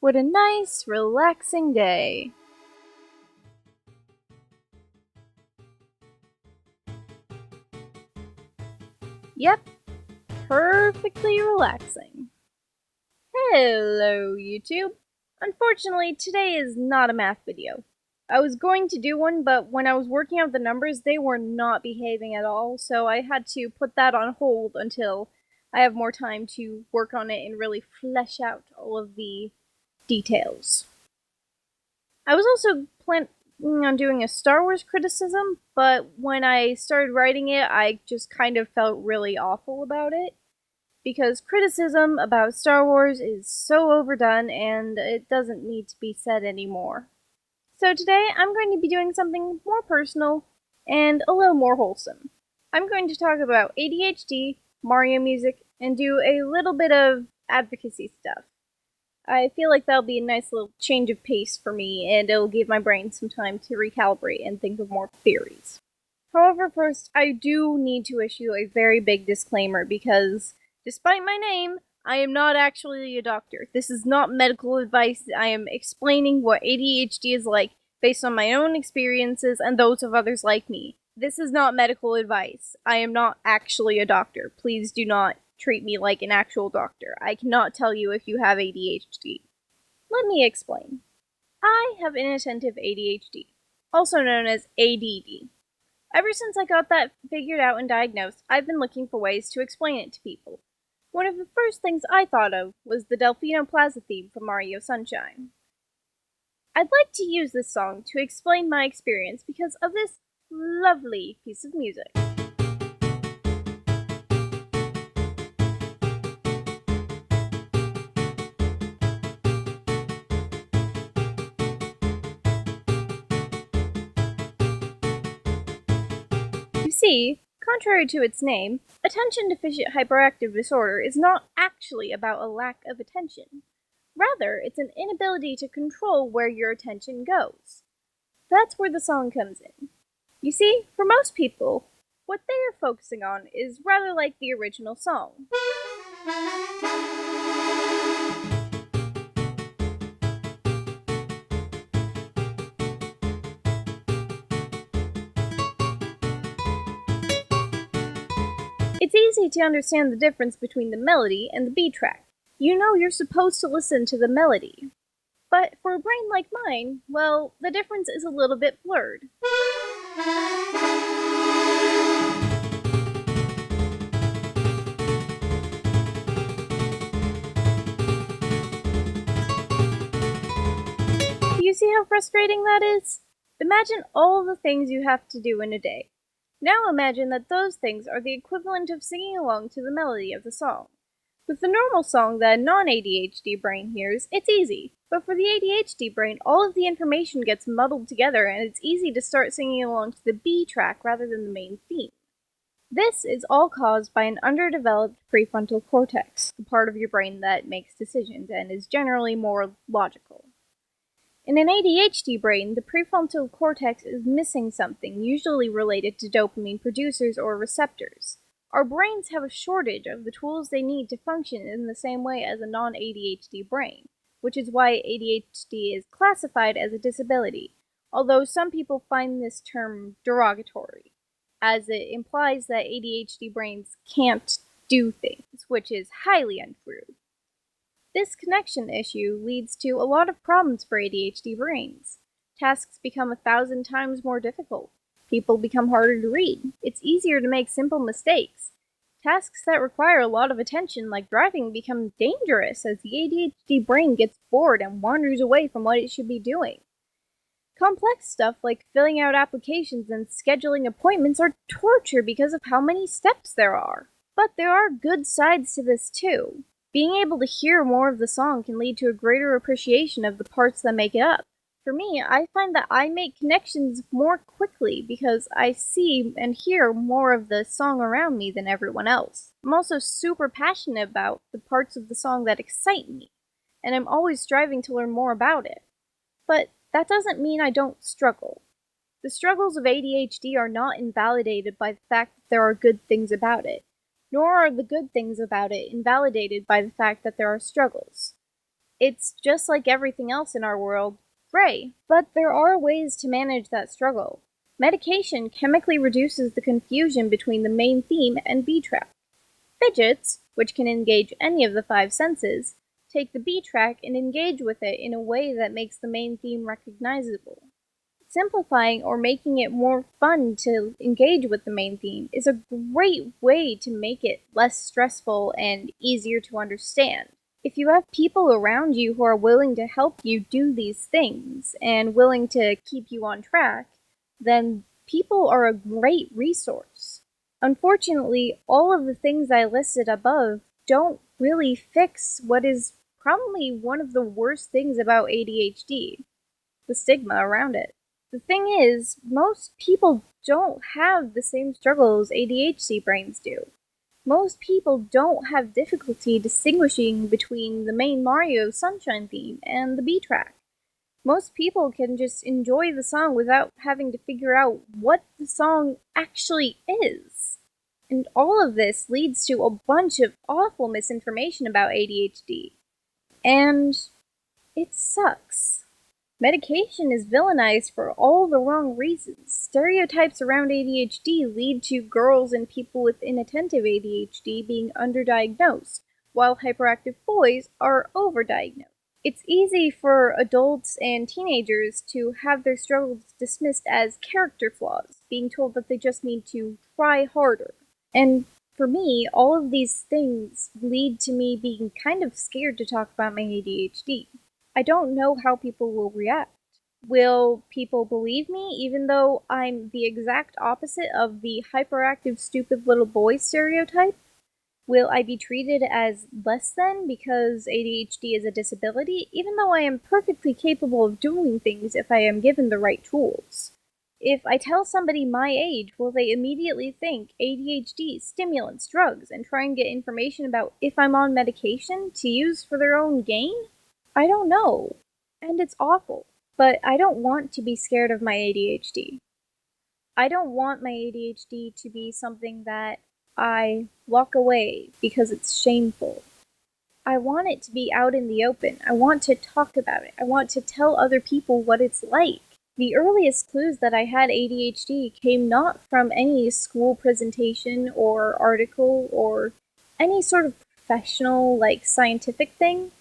What a nice, relaxing day. Yep, perfectly relaxing. Hello, YouTube. Unfortunately, today is not a math video. I was going to do one, but when I was working out the numbers, they were not behaving at all, so I had to put that on hold until I have more time to work on it and really flesh out all of the details. I was also planning on doing a Star Wars criticism, but when I started writing it, I just kind of felt really awful about it. Because criticism about Star Wars is so overdone and it doesn't need to be said anymore. So today I'm going to be doing something more personal and a little more wholesome. I'm going to talk about ADHD, Mario music, and do a little bit of advocacy stuff. I feel like that'll be a nice little change of pace for me, and it'll give my brain some time to recalibrate and think of more theories. However, first, I do need to issue a very big disclaimer because, despite my name, I am not actually a doctor. This is not medical advice. I am explaining what ADHD is like based on my own experiences and those of others like me. This is not medical advice. I am not actually a doctor. Please do not treat me like an actual doctor. I cannot tell you if you have ADHD. Let me explain. I have inattentive ADHD, also known as ADD. Ever since I got that figured out and diagnosed, I've been looking for ways to explain it to people. One of the first things I thought of was the Delfino Plaza theme from Mario Sunshine. I'd like to use this song to explain my experience because of this lovely piece of music. You see, contrary to its name, attention deficit hyperactive disorder is not actually about a lack of attention. Rather, it's an inability to control where your attention goes. That's where the song comes in. You see, for most people, what they are focusing on is rather like the original song. It's easy to understand the difference between the melody and the B track. You know you're supposed to listen to the melody. But for a brain like mine, well, the difference is a little bit blurred. Do you see how frustrating that is? Imagine all the things you have to do in a day. Now imagine that those things are the equivalent of singing along to the melody of the song. With the normal song that a non-ADHD brain hears, it's easy. But for the ADHD brain, all of the information gets muddled together and it's easy to start singing along to the B track rather than the main theme. This is all caused by an underdeveloped prefrontal cortex, the part of your brain that makes decisions and is generally more logical. In an ADHD brain, the prefrontal cortex is missing something, usually related to dopamine producers or receptors. Our brains have a shortage of the tools they need to function in the same way as a non-ADHD brain, which is why ADHD is classified as a disability, although some people find this term derogatory, as it implies that ADHD brains can't do things, which is highly untrue. This connection issue leads to a lot of problems for ADHD brains. Tasks become 1,000 times more difficult. People become harder to read. It's easier to make simple mistakes. Tasks that require a lot of attention, like driving, become dangerous as the ADHD brain gets bored and wanders away from what it should be doing. Complex stuff like filling out applications and scheduling appointments are torture because of how many steps there are. But there are good sides to this too. Being able to hear more of the song can lead to a greater appreciation of the parts that make it up. For me, I find that I make connections more quickly because I see and hear more of the song around me than everyone else. I'm also super passionate about the parts of the song that excite me, and I'm always striving to learn more about it. But that doesn't mean I don't struggle. The struggles of ADHD are not invalidated by the fact that there are good things about it, nor are the good things about it invalidated by the fact that there are struggles. It's just like everything else in our world, gray. But there are ways to manage that struggle. Medication chemically reduces the confusion between the main theme and B track. Fidgets, which can engage any of the five senses, take the B track and engage with it in a way that makes the main theme recognizable. Simplifying or making it more fun to engage with the main theme is a great way to make it less stressful and easier to understand. If you have people around you who are willing to help you do these things and willing to keep you on track, then people are a great resource. Unfortunately, all of the things I listed above don't really fix what is probably one of the worst things about ADHD, the stigma around it. The thing is, most people don't have the same struggles ADHD brains do. Most people don't have difficulty distinguishing between the main Mario Sunshine theme and the B track. Most people can just enjoy the song without having to figure out what the song actually is. And all of this leads to a bunch of awful misinformation about ADHD. And it sucks. Medication is villainized for all the wrong reasons. Stereotypes around ADHD lead to girls and people with inattentive ADHD being underdiagnosed, while hyperactive boys are overdiagnosed. It's easy for adults and teenagers to have their struggles dismissed as character flaws, being told that they just need to try harder. And for me, all of these things lead to me being kind of scared to talk about my ADHD. I don't know how people will react. Will people believe me even though I'm the exact opposite of the hyperactive stupid little boy stereotype? Will I be treated as less than because ADHD is a disability, even though I am perfectly capable of doing things if I am given the right tools? If I tell somebody my age, will they immediately think ADHD, stimulants, drugs, and try and get information about if I'm on medication to use for their own gain? I don't know. And it's awful. But I don't want to be scared of my ADHD. I don't want my ADHD to be something that I walk away because it's shameful. I want it to be out in the open. I want to talk about it. I want to tell other people what it's like. The earliest clues that I had ADHD came not from any school presentation or article or any sort of professional, scientific thing.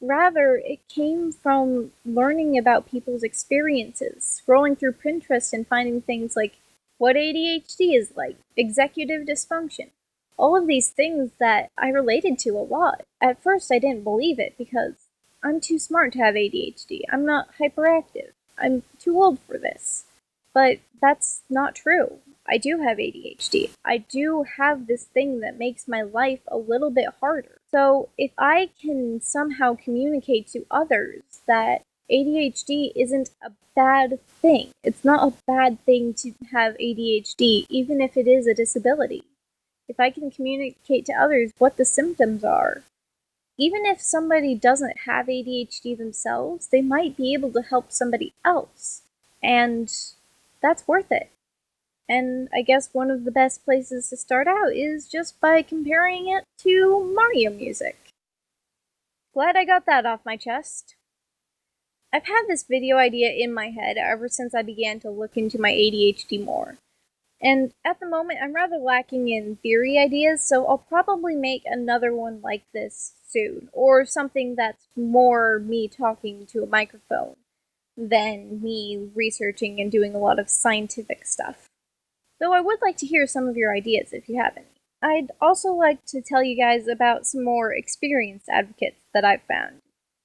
Rather, it came from learning about people's experiences, scrolling through Pinterest and finding things like what ADHD is like, executive dysfunction, all of these things that I related to a lot. At first, I didn't believe it because I'm too smart to have ADHD. I'm not hyperactive. I'm too old for this. But that's not true. I do have ADHD. I do have this thing that makes my life a little bit harder. So if I can somehow communicate to others that ADHD isn't a bad thing, it's not a bad thing to have ADHD, even if it is a disability. If I can communicate to others what the symptoms are, even if somebody doesn't have ADHD themselves, they might be able to help somebody else. And that's worth it. And I guess one of the best places to start out is just by comparing it to Mario music. Glad I got that off my chest. I've had this video idea in my head ever since I began to look into my ADHD more. And at the moment, I'm rather lacking in theory ideas, so I'll probably make another one like this soon, or something that's more me talking to a microphone than me researching and doing a lot of scientific stuff. Though I would like to hear some of your ideas if you have any. I'd also like to tell you guys about some more experienced advocates that I've found.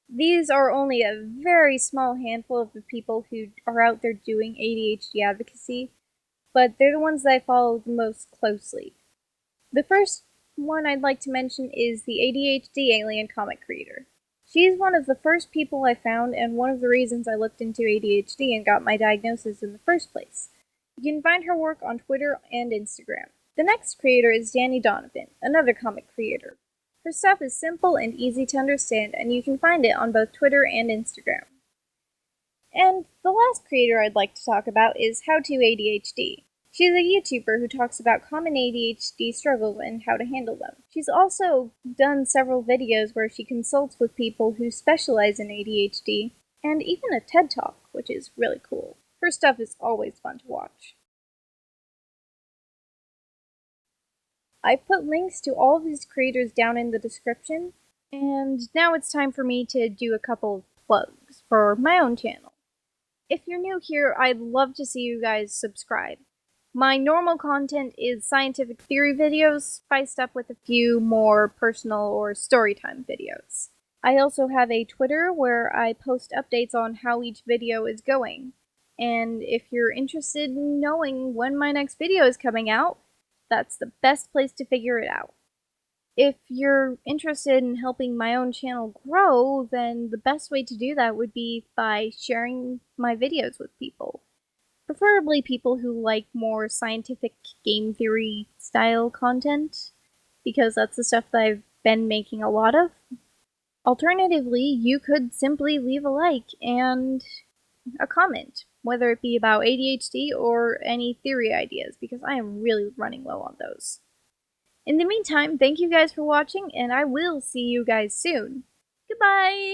These are only a very small handful of the people who are out there doing ADHD advocacy, but they're the ones that I follow the most closely. The first one I'd like to mention is the ADHD Alien comic creator. She's one of the first people I found and one of the reasons I looked into ADHD and got my diagnosis in the first place. You can find her work on Twitter and Instagram. The next creator is Dani Donovan, another comic creator. Her stuff is simple and easy to understand, and you can find it on both Twitter and Instagram. And the last creator I'd like to talk about is How To ADHD. She's a YouTuber who talks about common ADHD struggles and how to handle them. She's also done several videos where she consults with people who specialize in ADHD, and even a TED Talk, which is really cool. Her stuff is always fun to watch. I've put links to all of these creators down in the description, and now it's time for me to do a couple plugs for my own channel. If you're new here, I'd love to see you guys subscribe. My normal content is scientific theory videos, spiced up with a few more personal or storytime videos. I also have a Twitter where I post updates on how each video is going. And if you're interested in knowing when my next video is coming out, that's the best place to figure it out. If you're interested in helping my own channel grow, then the best way to do that would be by sharing my videos with people. Preferably people who like more scientific game theory style content, because that's the stuff that I've been making a lot of. Alternatively, you could simply leave a like and a comment, whether it be about ADHD or any theory ideas, because I am really running low on those. In the meantime, thank you guys for watching, and I will see you guys soon. Goodbye!